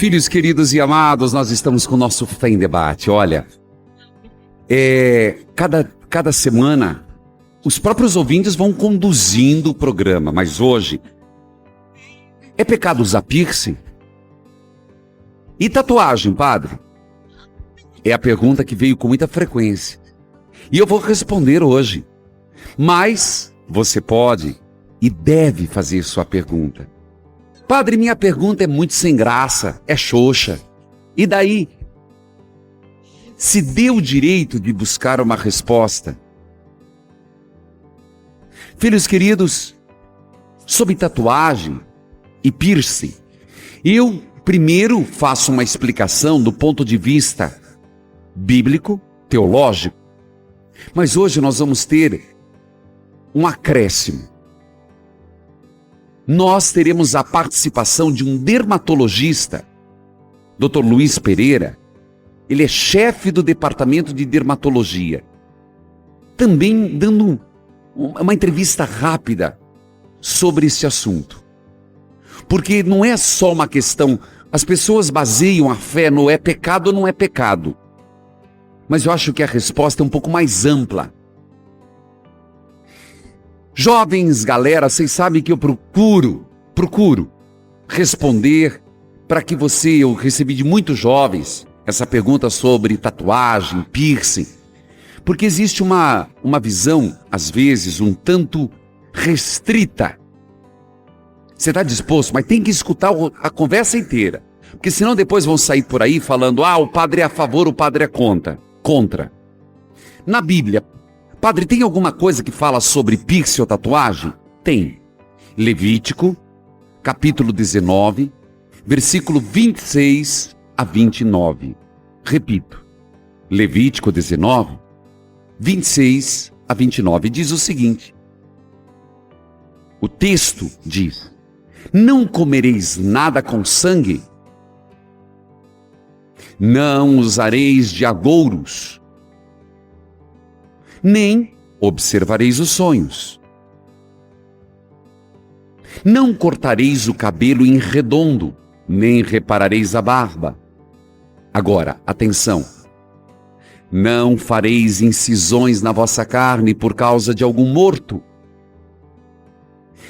Filhos queridos e amados, nós estamos com o nosso Fé em Debate. Olha, cada semana os próprios ouvintes vão conduzindo o programa, mas hoje é pecado usar piercing? E tatuagem, padre? É a pergunta que veio com muita frequência. E eu vou responder hoje. Mas você pode e deve fazer sua pergunta. Padre, minha pergunta é muito sem graça, é xoxa. E daí? Se dê o direito de buscar uma resposta. Filhos queridos, sobre tatuagem e piercing, eu primeiro faço uma explicação do ponto de vista bíblico, teológico, mas hoje nós vamos ter um acréscimo. Nós teremos a participação de um dermatologista, Dr. Luiz Pereira. Ele é chefe do departamento de dermatologia, também dando uma entrevista rápida sobre esse assunto. Porque não é só uma questão, as pessoas baseiam a fé no é pecado ou não é pecado. Mas eu acho que a resposta é um pouco mais ampla. Jovens, galera, vocês sabem que eu procuro responder para que eu recebi de muitos jovens essa pergunta sobre tatuagem, piercing, porque existe uma visão, às vezes, um tanto restrita. Você está disposto, mas tem que escutar a conversa inteira, porque senão depois vão sair por aí falando, o padre é a favor, o padre é contra. Na Bíblia, padre, tem alguma coisa que fala sobre piercing ou tatuagem? Tem. Levítico, capítulo 19, versículo 26 a 29. Repito, Levítico 19, 26 a 29, diz o seguinte. O texto diz, não comereis nada com sangue, não usareis de agouros, nem observareis os sonhos. Não cortareis o cabelo em redondo, nem reparareis a barba. Agora, atenção, não fareis incisões na vossa carne por causa de algum morto,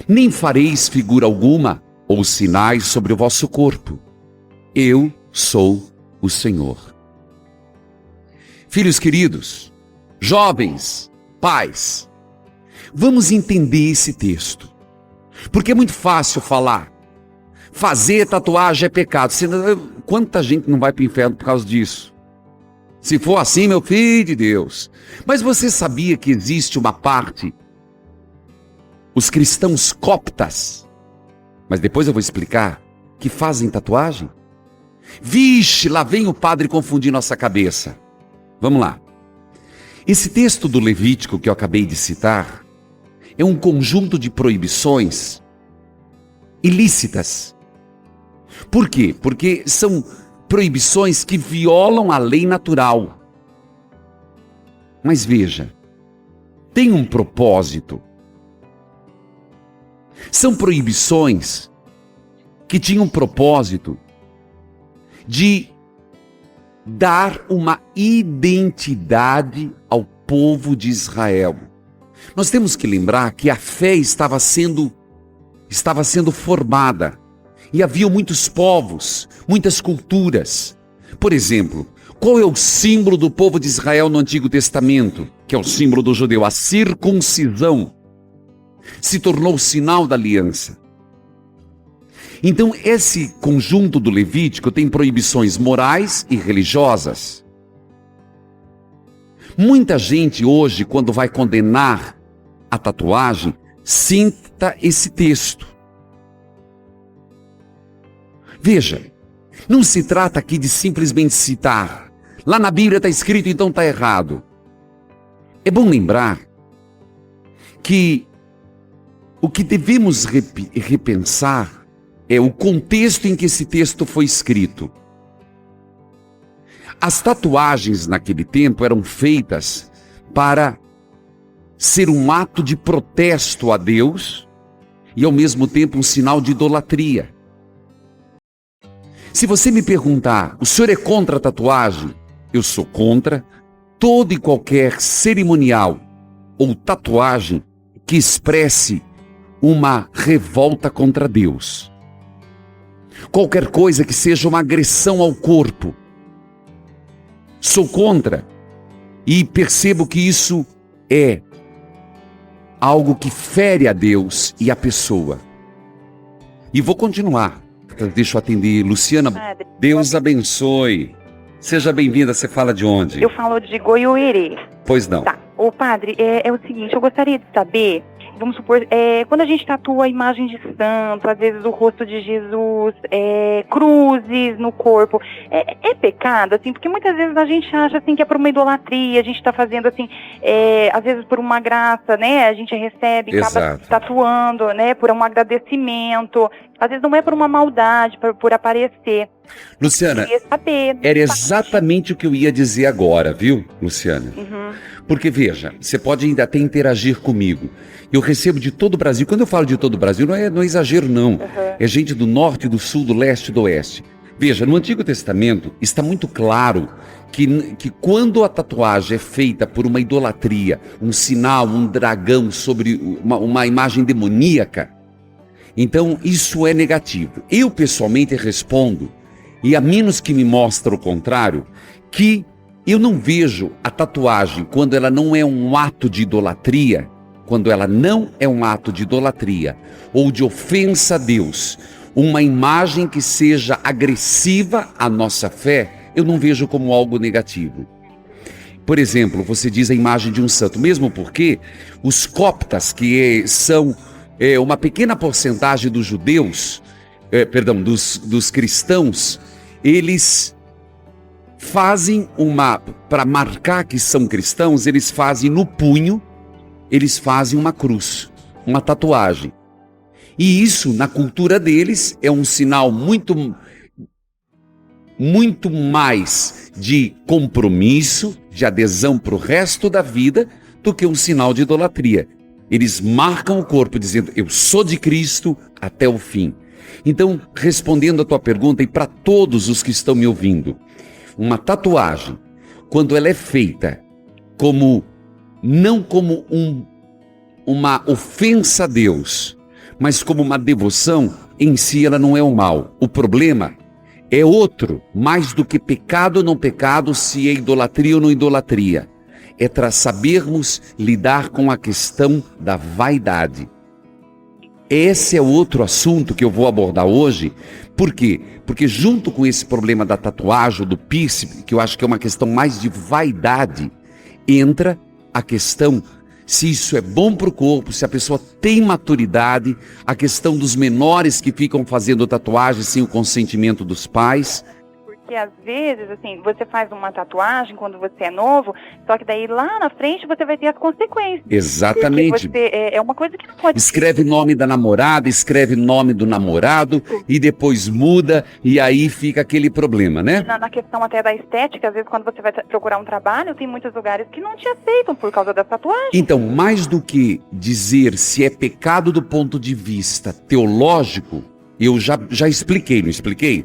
nem fareis figura alguma ou sinais sobre o vosso corpo. Eu sou o Senhor. Filhos queridos, jovens, pais, vamos entender esse texto, porque é muito fácil falar, fazer tatuagem é pecado. Quanta gente não vai para o inferno por causa disso? Se for assim, meu filho de Deus. Mas você sabia que existe uma parte, os cristãos coptas, mas depois eu vou explicar, que fazem tatuagem? Vixe, lá vem o padre confundir nossa cabeça. Vamos lá. Esse texto do Levítico que eu acabei de citar é um conjunto de proibições ilícitas. Por quê? Porque são proibições que violam a lei natural. Mas veja, tem um propósito. São proibições que tinham um propósito de dar uma identidade ao povo de Israel. Nós temos que lembrar que a fé estava sendo formada e havia muitos povos, muitas culturas. Por exemplo, qual é o símbolo do povo de Israel no Antigo Testamento? Que é o símbolo do judeu, a circuncisão. Se tornou o sinal da aliança. Então, esse conjunto do Levítico tem proibições morais e religiosas. Muita gente hoje, quando vai condenar a tatuagem, cita esse texto. Veja, não se trata aqui de simplesmente citar. Lá na Bíblia está escrito, então está errado. É bom lembrar que o que devemos repensar é o contexto em que esse texto foi escrito. As tatuagens naquele tempo eram feitas para ser um ato de protesto a Deus e ao mesmo tempo um sinal de idolatria. Se você me perguntar, o senhor é contra a tatuagem? Eu sou contra todo e qualquer cerimonial ou tatuagem que expresse uma revolta contra Deus. Qualquer coisa que seja uma agressão ao corpo. Sou contra e percebo que isso é algo que fere a Deus e a pessoa. E vou continuar. Deixa eu atender. Luciana, Deus abençoe. Seja bem-vinda. Você fala de onde? Eu falo de Goiôerê. Pois não. Tá. Ô padre, é o seguinte, eu gostaria de saber, vamos supor, quando a gente tatua a imagem de santo, às vezes o rosto de Jesus, cruzes no corpo, é pecado, assim, porque muitas vezes a gente acha, assim, que é por uma idolatria, a gente está fazendo, assim, às vezes por uma graça, né, a gente recebe, Exato. acaba tatuando, né, por um agradecimento, às vezes não é por uma maldade, por aparecer. Luciana, Saber, era exatamente o que eu ia dizer agora, viu, Luciana? Uhum. Porque, veja, você pode ainda até interagir comigo. Eu recebo de todo o Brasil. Quando eu falo de todo o Brasil, não é exagero, não. É gente do norte, do sul, do leste e do oeste. Veja, no Antigo Testamento está muito claro que quando a tatuagem é feita por uma idolatria, um sinal, um dragão sobre uma imagem demoníaca, então isso é negativo. Eu, pessoalmente, respondo, e a menos que me mostre o contrário, que eu não vejo a tatuagem, quando ela não é um ato de idolatria, quando ela não é um ato de idolatria ou de ofensa a Deus, uma imagem que seja agressiva à nossa fé, eu não vejo como algo negativo. Por exemplo, você diz a imagem de um santo, mesmo porque os coptas, que são uma pequena porcentagem dos judeus, dos cristãos, eles fazem para marcar que são cristãos, eles fazem no punho, eles fazem uma cruz, uma tatuagem. E isso, na cultura deles, é um sinal muito mais de compromisso, de adesão para o resto da vida, do que um sinal de idolatria. Eles marcam o corpo dizendo, eu sou de Cristo até o fim. Então, respondendo a tua pergunta, e para todos os que estão me ouvindo, uma tatuagem, quando ela é feita não como uma ofensa a Deus, mas como uma devoção, em si ela não é o mal. O problema é outro, mais do que pecado ou não pecado, se é idolatria ou não idolatria. É para sabermos lidar com a questão da vaidade. Esse é outro assunto que eu vou abordar hoje. Por quê? Porque junto com esse problema da tatuagem, do piercing, que eu acho que é uma questão mais de vaidade, entra a questão se isso é bom para o corpo, se a pessoa tem maturidade, a questão dos menores que ficam fazendo tatuagem sem o consentimento dos pais. Porque às vezes, assim, você faz uma tatuagem quando você é novo, só que daí lá na frente você vai ter as consequências. Exatamente. Porque é uma coisa que não pode... Escreve nome da namorada, escreve nome do namorado e depois muda e aí fica aquele problema, né? Na questão até da estética, às vezes quando você vai procurar um trabalho, tem muitos lugares que não te aceitam por causa da tatuagem. Então, mais do que dizer se é pecado do ponto de vista teológico, eu já expliquei, não expliquei?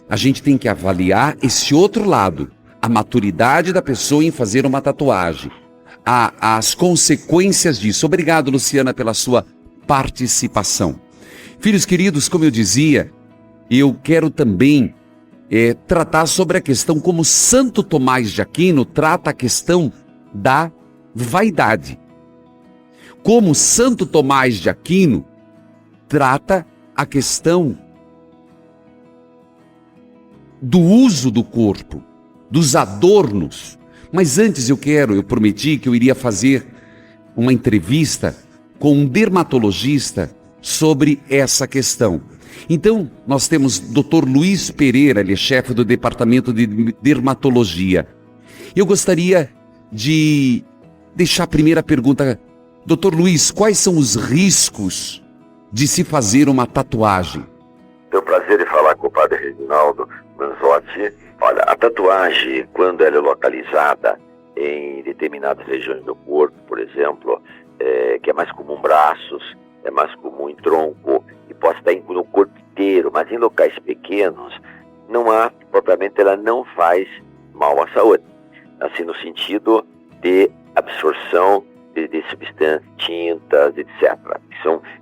A gente tem que avaliar esse outro lado, a maturidade da pessoa em fazer uma tatuagem, as consequências disso. Obrigado, Luciana, pela sua participação. Filhos queridos, como eu dizia, eu quero também tratar sobre a questão como Santo Tomás de Aquino trata a questão da vaidade. Como Santo Tomás de Aquino trata a questão do uso do corpo, dos adornos. Mas antes eu prometi que eu iria fazer uma entrevista com um dermatologista sobre essa questão. Então, nós temos Dr. Luiz Pereira, ele é chefe do Departamento de Dermatologia. Eu gostaria de deixar a primeira pergunta. Dr. Luiz, quais são os riscos de se fazer uma tatuagem? Tenho o prazer de falar com o padre Reginaldo Manzotti. Olha, a tatuagem, quando ela é localizada em determinadas regiões do corpo, por exemplo, que é mais comum braços, é mais comum em tronco, e pode estar no corpo inteiro, mas em locais pequenos, não há, propriamente, ela não faz mal à saúde. Assim, no sentido de absorção de substâncias, tintas, etc.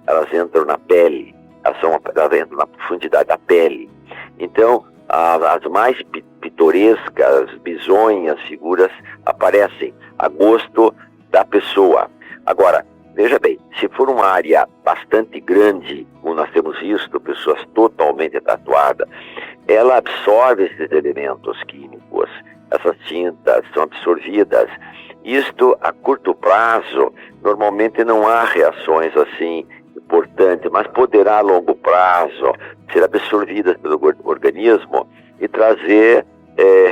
Elas entram na pele, elas entram na profundidade da pele. Então, as mais pitorescas, bizonhas figuras aparecem a gosto da pessoa. Agora, veja bem, se for uma área bastante grande, como nós temos visto, pessoas totalmente tatuadas, ela absorve esses elementos químicos, essas tintas são absorvidas. Isto, a curto prazo, normalmente não há reações assim importantes, mas poderá a longo prazo ser absorvidas pelo organismo e trazer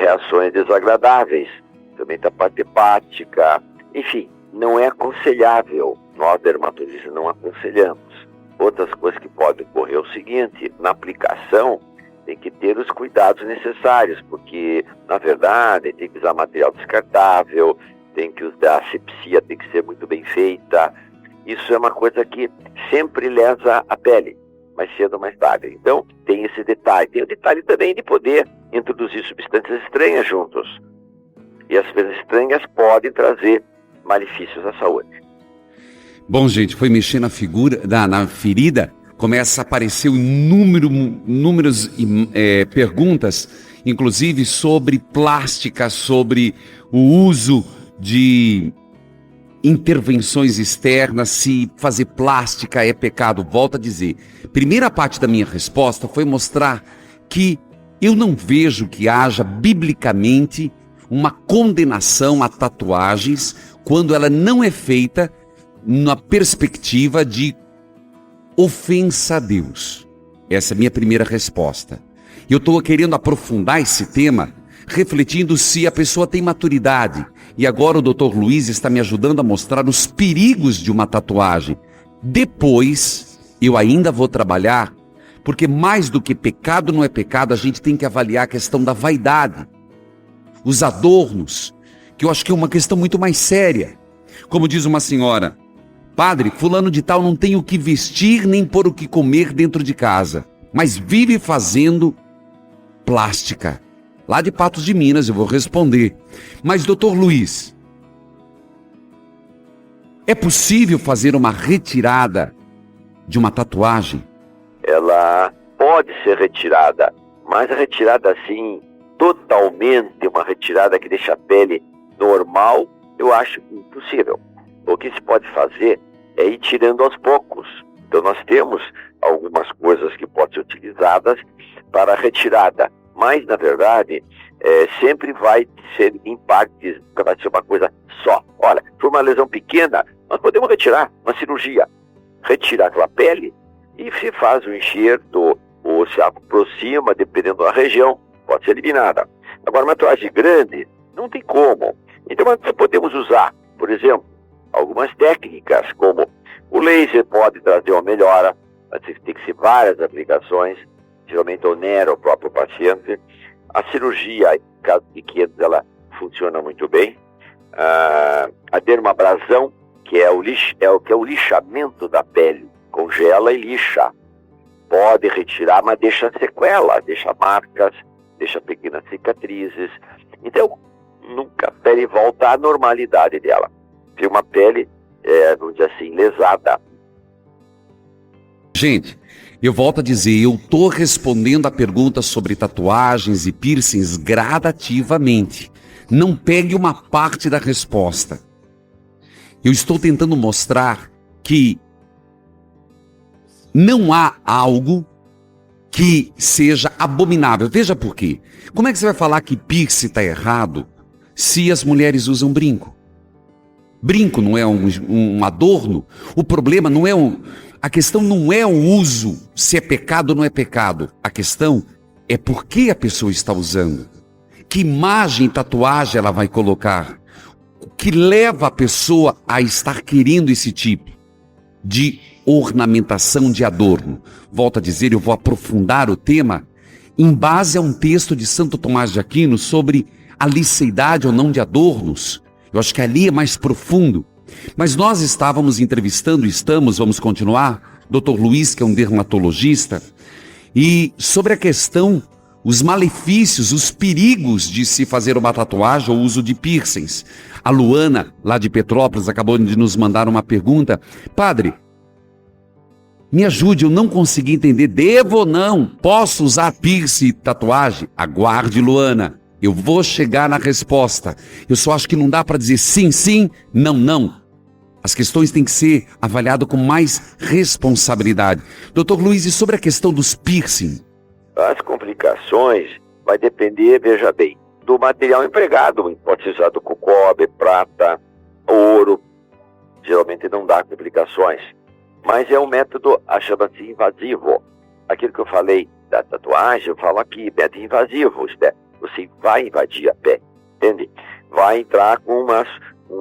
reações desagradáveis, também da parte hepática, enfim, não é aconselhável. Nós, dermatologistas, não aconselhamos. Outras coisas que podem ocorrer é o seguinte: na aplicação tem que ter os cuidados necessários, porque, na verdade, tem que usar material descartável, tem que usar, a asepsia tem que ser muito bem feita. Isso é uma coisa que sempre lesa a pele, mais cedo ou mais tarde. Então, tem esse detalhe. Tem o detalhe também de poder introduzir substâncias estranhas juntos. E as substâncias estranhas podem trazer malefícios à saúde. Bom, gente, foi mexer na ferida, começa a aparecer inúmeras perguntas, inclusive sobre plástica, sobre o uso de intervenções externas, se fazer plástica é pecado. Volto a dizer, primeira parte da minha resposta foi mostrar que eu não vejo que haja biblicamente uma condenação a tatuagens quando ela não é feita na perspectiva de ofensa a Deus. Essa é a minha primeira resposta. Eu estou querendo aprofundar esse tema, refletindo se a pessoa tem maturidade. E agora o Dr. Luiz está me ajudando a mostrar os perigos de uma tatuagem. Depois, eu ainda vou trabalhar, porque mais do que pecado não é pecado, a gente tem que avaliar a questão da vaidade. Os adornos, que eu acho que é uma questão muito mais séria. Como diz uma senhora: padre, fulano de tal não tem o que vestir nem pôr o que comer dentro de casa, mas vive fazendo plástica. Lá de Patos de Minas, eu vou responder. Mas, doutor Luiz, é possível fazer uma retirada de uma tatuagem? Ela pode ser retirada, mas a retirada assim, totalmente, uma retirada que deixa a pele normal, eu acho impossível. O que se pode fazer é ir tirando aos poucos. Então nós temos algumas coisas que podem ser utilizadas para a retirada, mas na verdade sempre vai ser em partes, vai ser uma coisa só. Olha, se for uma lesão pequena, nós podemos retirar, uma cirurgia, retirar aquela pele e se faz um enxerto ou se aproxima, dependendo da região, pode ser eliminada. Agora, uma tatuagem grande, não tem como. Então nós podemos usar, por exemplo, algumas técnicas, como o laser pode trazer uma melhora, mas tem que ser várias aplicações, geralmente onera o próprio paciente. A cirurgia, em caso pequeno, ela funciona muito bem. A dermabrasão, que é o lixamento da pele, congela e lixa. Pode retirar, mas deixa sequela, deixa marcas, deixa pequenas cicatrizes. Então, nunca a pele volta à normalidade dela. Tem uma pele, vamos dizer assim, lesada. Gente, eu volto a dizer, eu estou respondendo a perguntas sobre tatuagens e piercings gradativamente. Não pegue uma parte da resposta. Eu estou tentando mostrar que não há algo que seja abominável. Veja por quê. Como é que você vai falar que piercing está errado se as mulheres usam brinco? Brinco não é um adorno? O problema não é a questão não é o uso, se é pecado ou não é pecado. A questão é por que a pessoa está usando. Que imagem, tatuagem ela vai colocar? O que leva a pessoa a estar querendo esse tipo de ornamentação, de adorno? Volto a dizer, eu vou aprofundar o tema em base a um texto de Santo Tomás de Aquino sobre a liceidade ou não de adornos. Eu acho que ali é mais profundo. Mas nós estávamos entrevistando, vamos continuar, Dr. Luiz, que é um dermatologista, e sobre a questão os malefícios, os perigos de se fazer uma tatuagem ou uso de piercings. A Luana, lá de Petrópolis, acabou de nos mandar uma pergunta. Padre, me ajude, eu não consegui entender. Devo ou não? Posso usar piercing e tatuagem? Aguarde, Luana. Eu vou chegar na resposta. Eu só acho que não dá para dizer sim, sim, não, não. As questões têm que ser avaliadas com mais responsabilidade. Doutor Luiz, e sobre a questão dos piercing? As complicações vai depender, veja bem, do material empregado. Pode ser usado com cobre, prata, ouro. Geralmente não dá complicações. Mas é um método, chama-se invasivo. Aquilo que eu falei da tatuagem, eu falo aqui, método invasivo. Você vai invadir a pele, entende? Vai entrar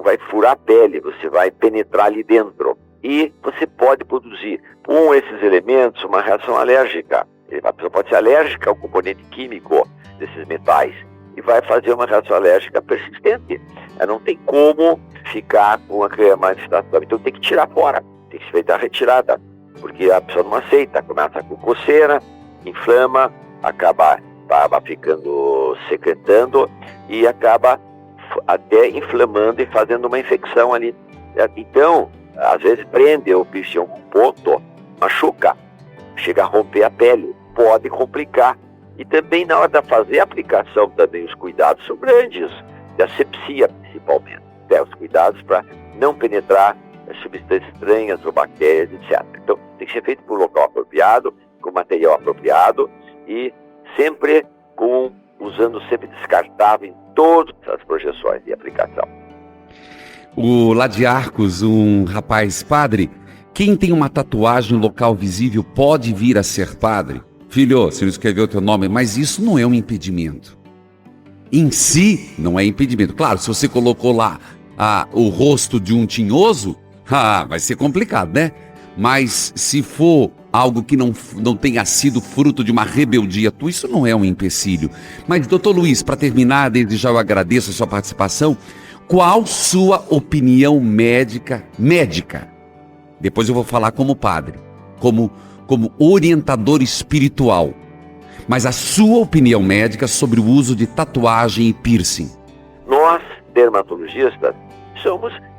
vai furar a pele, você vai penetrar ali dentro. E você pode produzir, com esses elementos, uma reação alérgica. A pessoa pode ser alérgica ao componente químico desses metais e vai fazer uma reação alérgica persistente. Não tem como ficar com a manifestação. Então tem que tirar fora, tem que ser feita a retirada, porque a pessoa não aceita, começa com coceira, inflama, acaba ficando secretando e acaba até inflamando e fazendo uma infecção ali. Então, às vezes prende o piercing em algum ponto, machuca, chega a romper a pele, pode complicar. E também na hora de fazer a aplicação também os cuidados são grandes, de asepsia principalmente, os cuidados para não penetrar substâncias estranhas ou bactérias, etc. Então tem que ser feito por um local apropriado, com material apropriado e sempre usando sempre descartável em todas as projeções de aplicação. O lá de Arcos, um rapaz, padre, quem tem uma tatuagem no local visível pode vir a ser padre? Filho, você não escreveu o teu nome, mas isso não é um impedimento. Em si, não é impedimento. Claro, se você colocou lá o rosto de um tinhoso, vai ser complicado, né? Mas se for algo que não tenha sido fruto de uma rebeldia tua, isso não é um empecilho. Mas, doutor Luiz, para terminar, desde já eu agradeço a sua participação. Qual sua opinião médica? Depois eu vou falar como padre, como orientador espiritual. Mas a sua opinião médica sobre o uso de tatuagem e piercing? Nós, dermatologistas,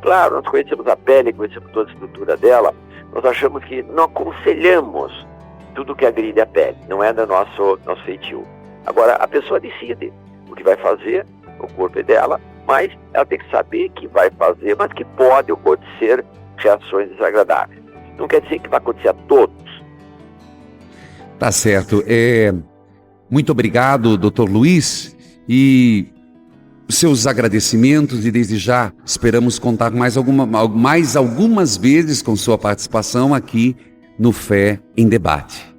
claro, nós conhecemos a pele, conhecemos toda a estrutura dela, nós achamos que não aconselhamos tudo que agride a pele, não é do nosso feitio. Agora, a pessoa decide o que vai fazer, o corpo é dela, mas ela tem que saber que vai fazer, mas que pode acontecer reações desagradáveis. Não quer dizer que vai acontecer a todos. Tá certo. Muito obrigado, doutor Luiz, e seus agradecimentos, e desde já esperamos contar mais algumas vezes com sua participação aqui no Fé em Debate.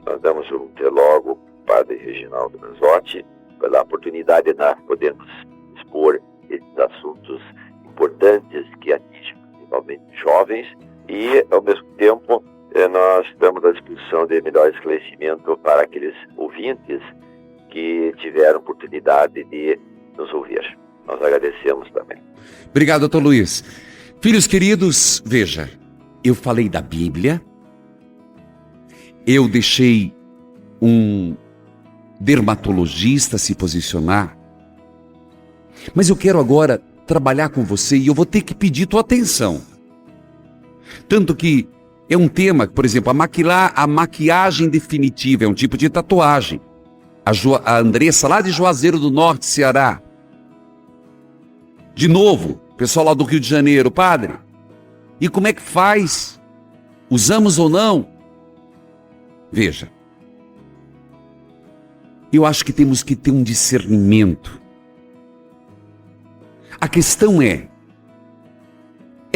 Nós damos logo o padre Reginaldo Manzotti pela oportunidade de nós podermos expor esses assuntos importantes que atingem principalmente jovens e, ao mesmo tempo, nós estamos à disposição de melhor esclarecimento para aqueles ouvintes que tiveram oportunidade de nos ouvir. Nós agradecemos também. Obrigado, doutor Luiz. Filhos queridos, veja, eu falei da Bíblia, eu deixei um dermatologista se posicionar, mas eu quero agora trabalhar com você e eu vou ter que pedir tua atenção. Tanto que é um tema, por exemplo, a maquiagem definitiva é um tipo de tatuagem. A Andressa, lá de Juazeiro do Norte, Ceará. De novo, pessoal lá do Rio de Janeiro, padre, e como é que faz? Usamos ou não? Veja, eu acho que temos que ter um discernimento. A questão é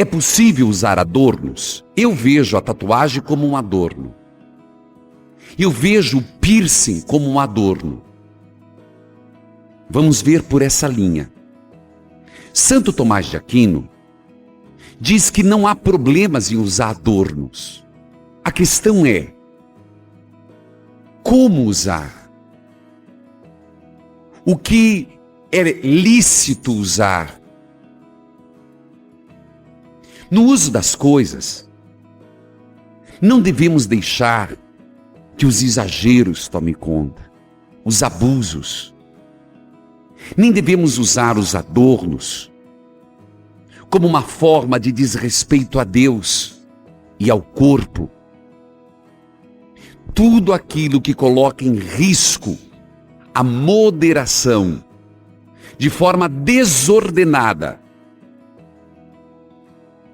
possível usar adornos? Eu vejo a tatuagem como um adorno. Eu vejo o piercing como um adorno. Vamos ver por essa linha. Santo Tomás de Aquino diz que não há problemas em usar adornos. A questão é como usar. O que é lícito usar. No uso das coisas, não devemos deixar que os exageros tomem conta. os abusos. Nem devemos usar os adornos como uma forma de desrespeito a Deus e ao corpo. Tudo aquilo que coloca em risco a moderação de forma desordenada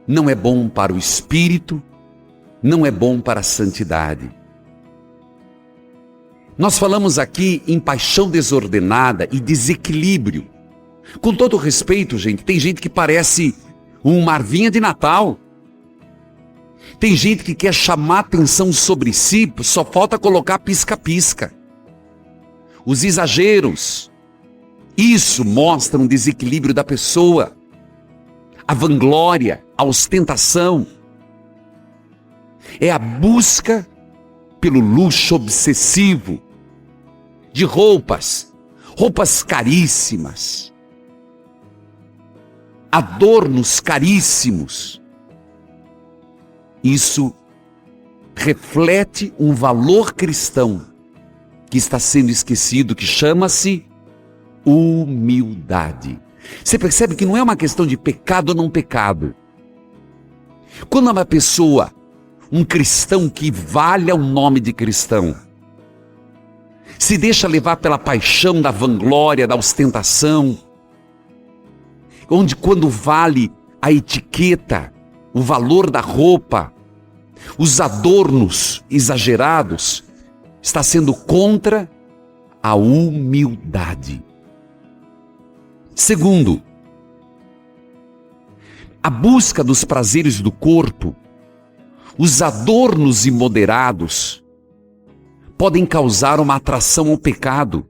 não é bom para o espírito, não é bom para a santidade. Nós falamos aqui em paixão desordenada e desequilíbrio. Com todo respeito, gente, tem gente que parece um Marvinha de Natal. Tem gente que quer chamar atenção sobre si, só falta colocar pisca-pisca. Os exageros, isso mostra um desequilíbrio da pessoa. A vanglória, a ostentação, é a busca pelo luxo obsessivo de roupas caríssimas, adornos caríssimos. Isso reflete um valor cristão que está sendo esquecido, que chama-se humildade. Você percebe que não é uma questão de pecado ou não pecado. Quando uma pessoa, um cristão que valha o nome de cristão, se deixa levar pela paixão da vanglória, da ostentação, onde quando vale a etiqueta, o valor da roupa, os adornos exagerados, está sendo contra a humildade. Segundo, a busca dos prazeres do corpo, os adornos imoderados, podem causar uma atração ao pecado.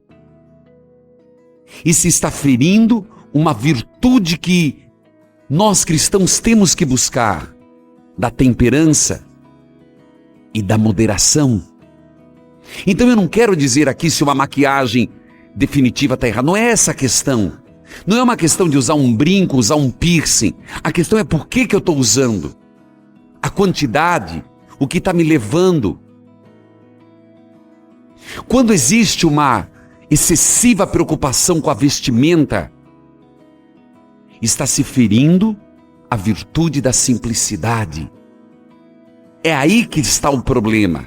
E se está ferindo uma virtude que nós cristãos temos que buscar, da temperança e da moderação. Então eu não quero dizer aqui se uma maquiagem definitiva está errada. Não é essa a questão. Não é uma questão de usar um brinco, usar um piercing. A questão é por que eu estou usando. A quantidade, o que está me levando. Quando existe uma excessiva preocupação com a vestimenta, está se ferindo a virtude da simplicidade. É aí que está o problema.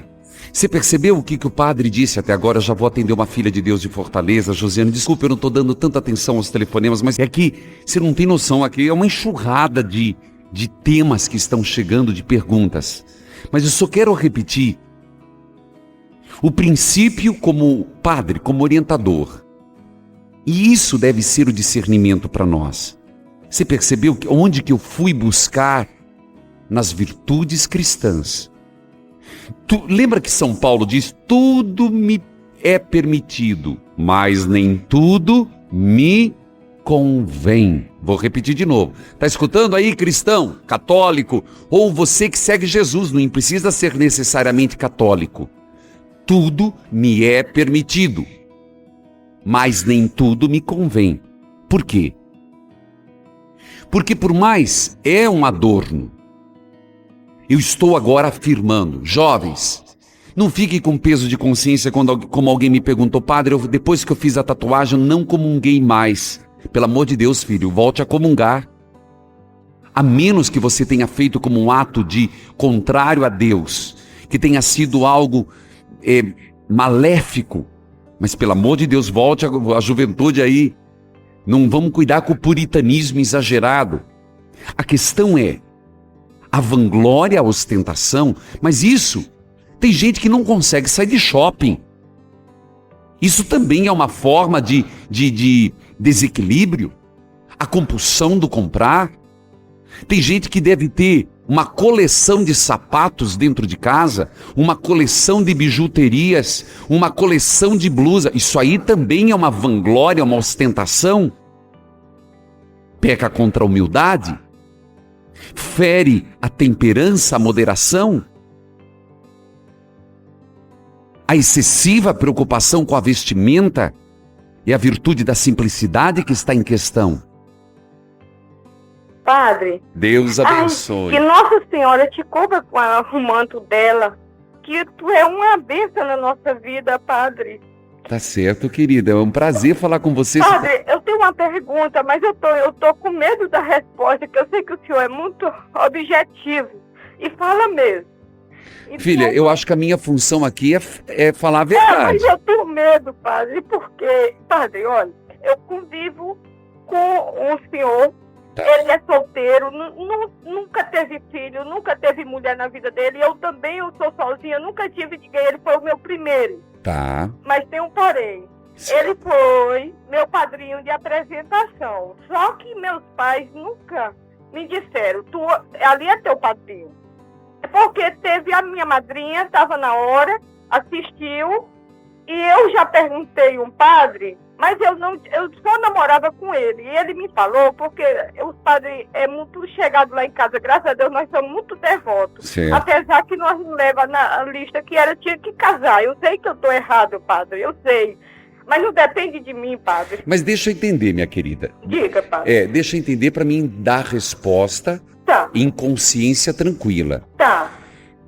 Você percebeu o que o padre disse até agora? Eu já vou atender uma filha de Deus de Fortaleza, Josiane. Desculpe, eu não estou dando tanta atenção aos telefonemas, mas é que você não tem noção, aqui é uma enxurrada de temas que estão chegando, de perguntas. Mas eu só quero repetir o princípio como padre, como orientador. E isso deve ser o discernimento para nós. Você percebeu onde que eu fui buscar nas virtudes cristãs? Lembra que São Paulo diz, tudo me é permitido, mas nem tudo me convém. Vou repetir de novo. Está escutando aí, cristão, católico, ou você que segue Jesus, não precisa ser necessariamente católico. Tudo me é permitido, mas nem tudo me convém. Por quê? Porque por mais é um adorno, eu estou agora afirmando, jovens, não fiquem com peso de consciência como alguém me perguntou, padre, depois que eu fiz a tatuagem, eu não comunguei mais. Pelo amor de Deus, filho, volte a comungar. A menos que você tenha feito como um ato de contrário a Deus, que tenha sido algo maléfico. Mas pelo amor de Deus, volte a juventude aí. Não vamos cuidar com o puritanismo exagerado. A questão é a vanglória, a ostentação, mas isso, tem gente que não consegue sair de shopping. Isso também é uma forma de desequilíbrio, a compulsão do comprar. Tem gente que deve ter uma coleção de sapatos dentro de casa, uma coleção de bijuterias, uma coleção de blusa. Isso aí também é uma vanglória, uma ostentação. Peca contra a humildade. Fere a temperança, a moderação. A excessiva preocupação com a vestimenta e a virtude da simplicidade que está em questão. Padre, Deus abençoe. Que Nossa Senhora te cubra com o manto dela, que tu é uma bênção na nossa vida, Padre. Tá certo, querida. É um prazer falar com você. Padre, eu tenho uma pergunta, mas eu tô com medo da resposta, que eu sei que o senhor é muito objetivo e fala mesmo. Então, Filha, eu acho que a minha função aqui é falar a mas verdade. eu tenho medo, padre, porque, padre, olha, eu convivo com o senhor, Tá. ele é solteiro, nunca teve filho, nunca teve mulher na vida dele, eu sou sozinha, nunca tive ninguém, ele foi o meu primeiro. Tá. Mas tem um porém. Ele foi meu padrinho de apresentação. Só que meus pais nunca me disseram, ali é teu padrinho. Porque teve a minha madrinha, estava na hora, assistiu, e eu já perguntei um padre, mas eu só namorava com ele. E ele me falou, porque os padres é muito chegado lá em casa, graças a Deus, nós somos muito devotos. Certo. Apesar que nós não leva na lista que tinha que casar. Eu sei que eu estou errado, padre, eu sei. Mas não depende de mim, padre. Mas deixa eu entender, minha querida. Diga, padre. Deixa eu entender para mim dar resposta Tá, em consciência tranquila. tá.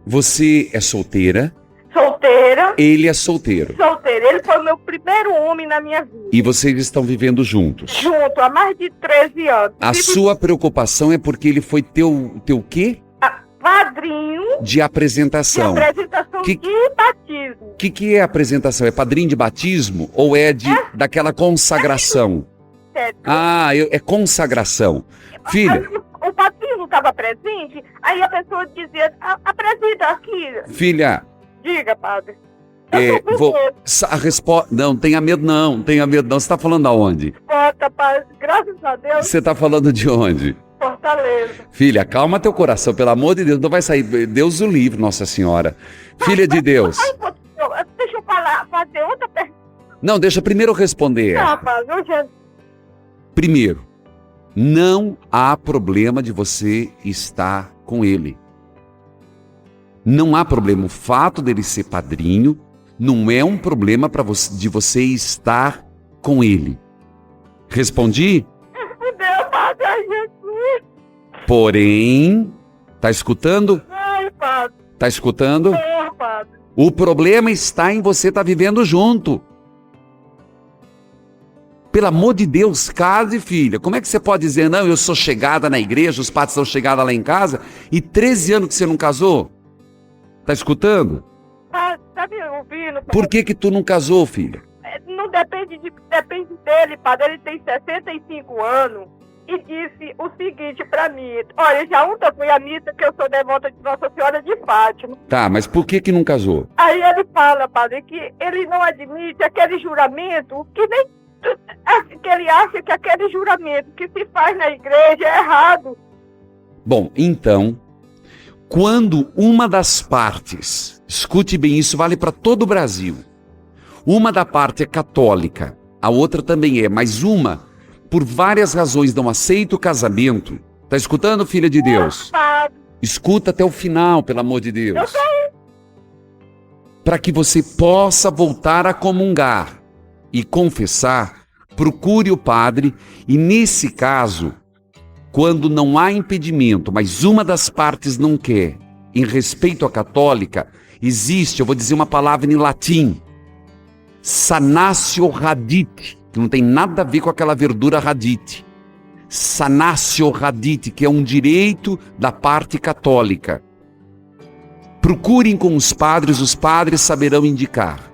Você é solteira, Solteira, ele é solteiro. solteira. Ele foi o meu primeiro homem na minha vida. E vocês estão vivendo juntos. Junto, há mais de 13 anos. A sua preocupação é porque ele foi teu quê? Padrinho De de apresentação. apresentação Que- de batismo. O que é apresentação? É padrinho de batismo ou é daquela consagração? Sério. É consagração. Filha, O padrinho não estava presente, aí a pessoa dizia, apresenta aqui. filha, Diga, padre. a resposta. Não, tenha medo não, tenha medo não. Você está falando aonde? Bota, padre. Graças a Deus, Você está falando de onde? Fortaleza. Filha, calma teu coração, pelo amor de Deus, não vai sair. Deus o livre, Nossa Senhora. Filha de Deus. Aí, deixa eu fazer outra pergunta. Não, deixa primeiro eu responder. Padre. Eu já... Primeiro, não há problema de você estar com ele. Não há problema. O fato dele ser padrinho não é um problema de você estar com ele. Respondi? Meu padre, ai, Jesus. Porém, tá escutando? Ai, padre. Tá escutando? Senhor, padre. O problema está em você estar vivendo junto. Pelo amor de Deus, case, filha. Como é que você pode dizer, não, eu sou chegada na igreja, os padres são chegados lá em casa, e 13 anos que você não casou? Tá escutando? Tá me ouvindo? Padre? Por que tu não casou, filha? Não depende dele, padre. Ele tem 65 anos e disse o seguinte pra mim. Olha, já ontem eu fui à missa, que eu sou devota de Nossa Senhora de Fátima. Tá, mas por que não casou? Aí ele fala, padre, que ele não admite aquele juramento, que nem que ele acha que aquele juramento que se faz na igreja é errado. Bom, então, quando uma das partes, escute bem, isso vale para todo o Brasil, uma da parte é católica, a outra também é, mas uma, por várias razões, não aceita o casamento. Tá escutando, filha de Deus? Padre, Escuta até o final, pelo amor de eu Deus. sei. Para que você possa voltar a comungar e confessar, procure o padre e, nesse caso, quando não há impedimento, mas uma das partes não quer, em respeito à católica, existe, eu vou dizer uma palavra em latim, sanatio radite, que não tem nada a ver com aquela verdura radite. Sanatio radite, que é um direito da parte católica. Procurem com os padres saberão indicar.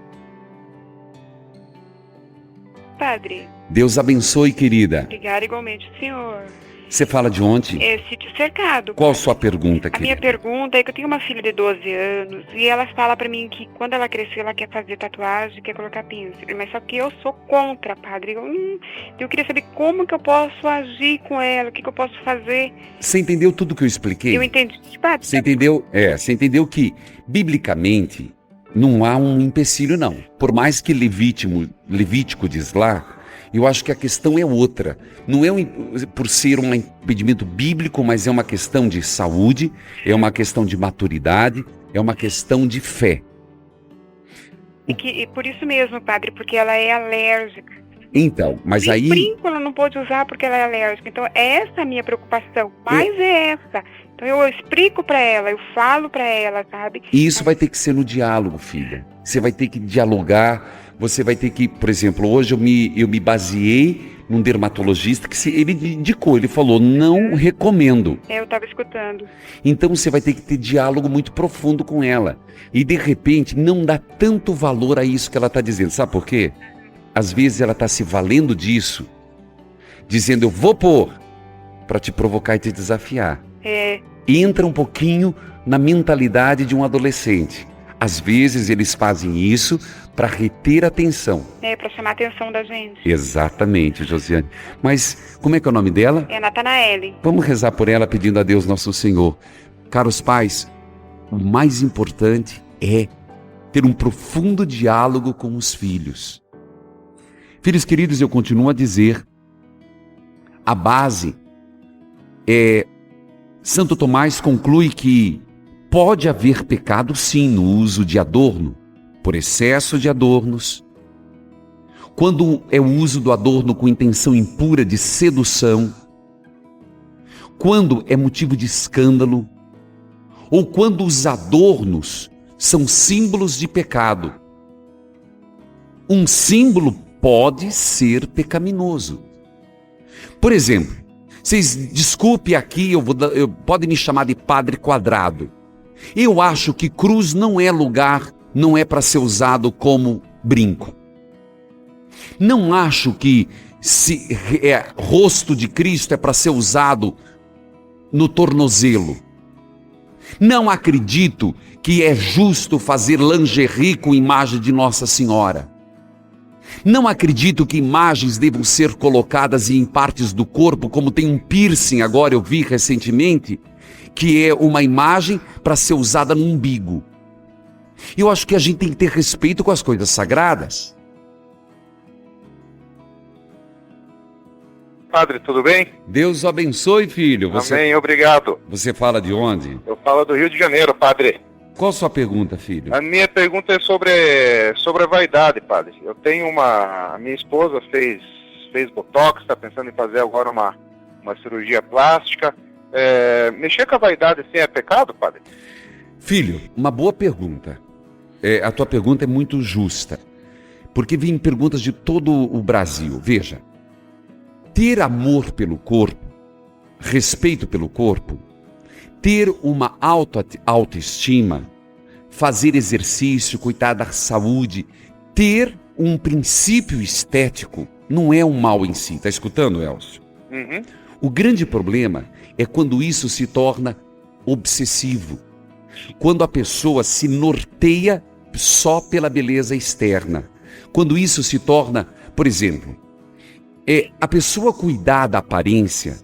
Padre, Deus abençoe, querida. obrigada igualmente, senhor. Você fala de onde? É sítio cercado. Qual a sua pergunta, A minha querida? pergunta é que eu tenho uma filha de 12 anos e ela fala pra mim que quando ela crescer ela quer fazer tatuagem, quer colocar piercing. Mas só que eu sou contra, padre. Eu queria saber como que eu posso agir com ela, o que eu posso fazer. Você entendeu tudo que eu expliquei? Eu entendi. Padre, Você entendeu? Você entendeu que, biblicamente, não há um empecilho, não. Por mais que Levítico diz lá, eu acho que a questão é outra. Não é por ser um impedimento bíblico, mas é uma questão de saúde, é uma questão de maturidade, é uma questão de fé. e por isso mesmo, padre, porque ela é alérgica. Então, mas Nem aí... brinco ela não pode usar porque ela é alérgica. Então, essa é a minha preocupação. Mas é essa. Então, eu explico pra ela, eu falo pra ela, sabe? E isso vai ter que ser no diálogo, filha. Você vai ter que dialogar você vai ter que, por exemplo, hoje eu me baseei num dermatologista que ele indicou, ele falou, não recomendo. Eu estava escutando. Então você vai ter que ter diálogo muito profundo com ela. E de repente não dá tanto valor a isso que ela está dizendo. Sabe por quê? Às vezes ela está se valendo disso, dizendo eu vou pôr, para te provocar e te desafiar. Entra um pouquinho na mentalidade de um adolescente. Às vezes eles fazem isso para reter a atenção. Para chamar a atenção da gente. Exatamente, Josiane. Mas como é que é o nome dela? É Natanaele. Vamos rezar por ela pedindo a Deus nosso Senhor. Caros pais, o mais importante é ter um profundo diálogo com os filhos. Filhos queridos, eu continuo a dizer, a base é... Santo Tomás conclui que pode haver pecado sim no uso de adorno, por excesso de adornos. Quando é o uso do adorno com intenção impura de sedução, quando é motivo de escândalo, ou quando os adornos são símbolos de pecado. Um símbolo pode ser pecaminoso. Por exemplo, vocês desculpe aqui, podem me chamar de padre quadrado. Eu acho que cruz não é lugar, não é para ser usado como brinco. Não acho que rosto de Cristo é para ser usado no tornozelo. Não acredito que é justo fazer lingerie com imagem de Nossa Senhora. Não acredito que imagens devam ser colocadas em partes do corpo, como tem um piercing agora, eu vi recentemente, que é uma imagem para ser usada no umbigo. Eu acho que a gente tem que ter respeito com as coisas sagradas. Padre, tudo bem? Deus abençoe, filho. Amém, obrigado. Você fala de onde? Eu falo do Rio de Janeiro, padre. Qual a sua pergunta, filho? A minha pergunta é sobre a vaidade, padre. Eu tenho a minha esposa fez botox, está pensando em fazer agora uma cirurgia plástica. Mexer com a vaidade assim é pecado, padre? Filho, uma boa pergunta. A tua pergunta é muito justa, porque vem perguntas de todo o Brasil. Veja, ter amor pelo corpo, respeito pelo corpo, ter uma autoestima, fazer exercício, cuidar da saúde, ter um princípio estético, não é um mal em si. Está escutando, Elcio? Uhum. O grande problema é quando isso se torna obsessivo. Quando a pessoa se norteia só pela beleza externa. Quando isso se torna, por exemplo, a pessoa cuidar da aparência,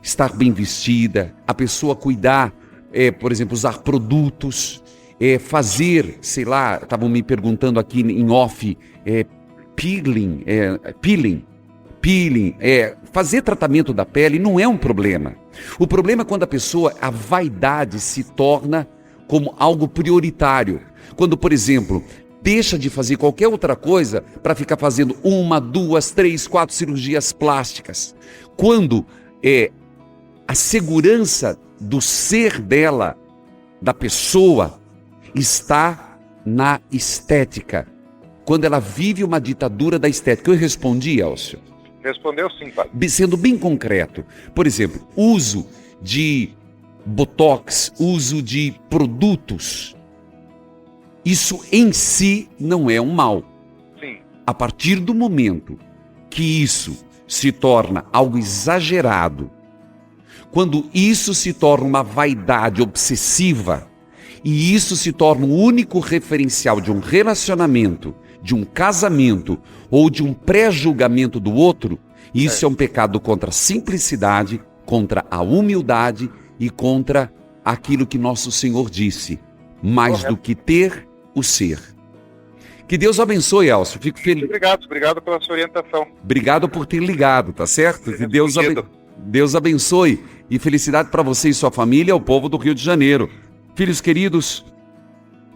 estar bem vestida, a pessoa cuidar, por exemplo, usar produtos, fazer, sei lá, estavam me perguntando aqui em off, peeling, fazer tratamento da pele não é um problema. O problema é quando a vaidade se torna como algo prioritário. Quando, por exemplo, deixa de fazer qualquer outra coisa para ficar fazendo 1, 2, 3, 4 cirurgias plásticas. Quando a segurança do ser dela, da pessoa, está na estética. Quando ela vive uma ditadura da estética. Eu respondi, Elcio? Respondeu sim, padre. Sendo bem concreto, por exemplo, uso de botox, uso de produtos, isso em si não é um mal. Sim. A partir do momento que isso se torna algo exagerado, quando isso se torna uma vaidade obsessiva, e isso se torna o único referencial de um relacionamento, de um casamento ou de um pré-julgamento do outro, isso é um pecado contra a simplicidade, contra a humildade e contra aquilo que nosso Senhor disse, mais do que ter, o ser. Que Deus abençoe, Elcio. Fico feliz. Obrigado pela sua orientação. Obrigado por ter ligado, tá certo? Que Deus abençoe e felicidade para você e sua família, o povo do Rio de Janeiro. Filhos queridos,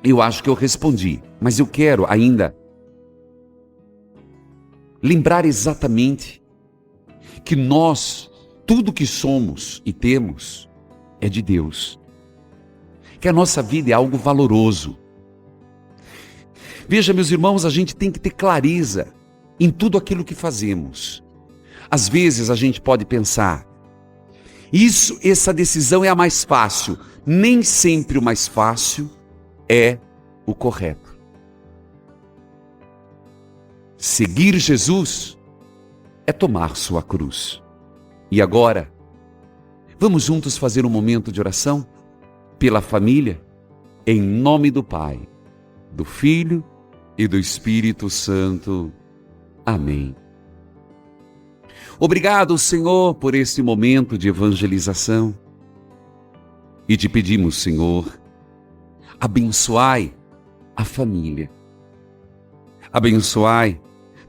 eu acho que eu respondi, mas eu quero ainda lembrar exatamente que nós, tudo que somos e temos, é de Deus. Que a nossa vida é algo valoroso. Veja, meus irmãos, a gente tem que ter clareza em tudo aquilo que fazemos. Às vezes a gente pode pensar, essa decisão é a mais fácil. Nem sempre o mais fácil é o correto. Seguir Jesus é tomar sua cruz. E agora, vamos juntos fazer um momento de oração pela família, em nome do Pai, do Filho e do Espírito Santo. Amém. Obrigado, Senhor, por este momento de evangelização. E te pedimos, Senhor, abençoai a família. Abençoai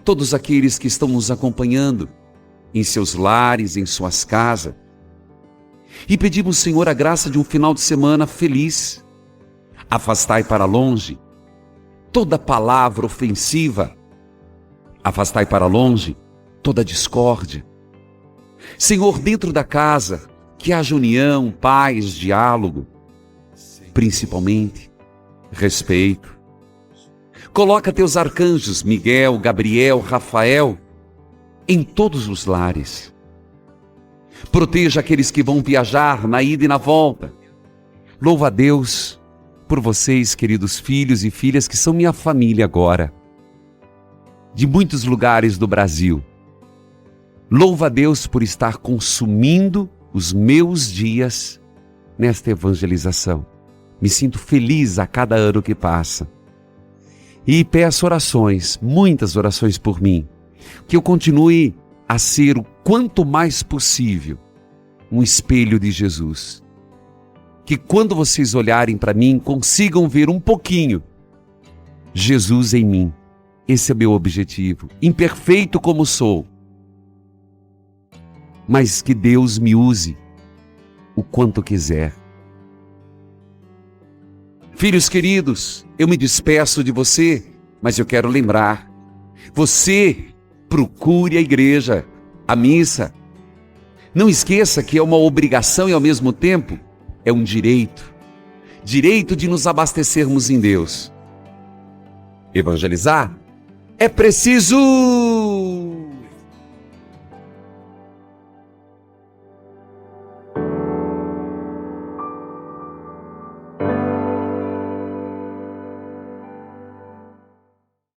todos aqueles que estão nos acompanhando em seus lares, em suas casas. E pedimos, Senhor, a graça de um final de semana feliz. Afastai para longe toda palavra ofensiva. Afastai para longe toda discórdia. Senhor, dentro da casa, que haja união, paz, diálogo, principalmente respeito. Coloca teus arcanjos, Miguel, Gabriel, Rafael, em todos os lares. Proteja aqueles que vão viajar na ida e na volta. Louva a Deus por vocês, queridos filhos e filhas, que são minha família agora, de muitos lugares do Brasil. Louva a Deus por estar consumindo os meus dias nesta evangelização. Me sinto feliz a cada ano que passa. E peço orações, muitas orações por mim, que eu continue a ser o quanto mais possível um espelho de Jesus. Que quando vocês olharem para mim, consigam ver um pouquinho Jesus em mim. Esse é o meu objetivo, imperfeito como sou, mas que Deus me use o quanto quiser. Filhos queridos, eu me despeço de você, mas eu quero lembrar, você procure a igreja, a missa. Não esqueça que é uma obrigação e ao mesmo tempo é um direito de nos abastecermos em Deus. Evangelizar é preciso!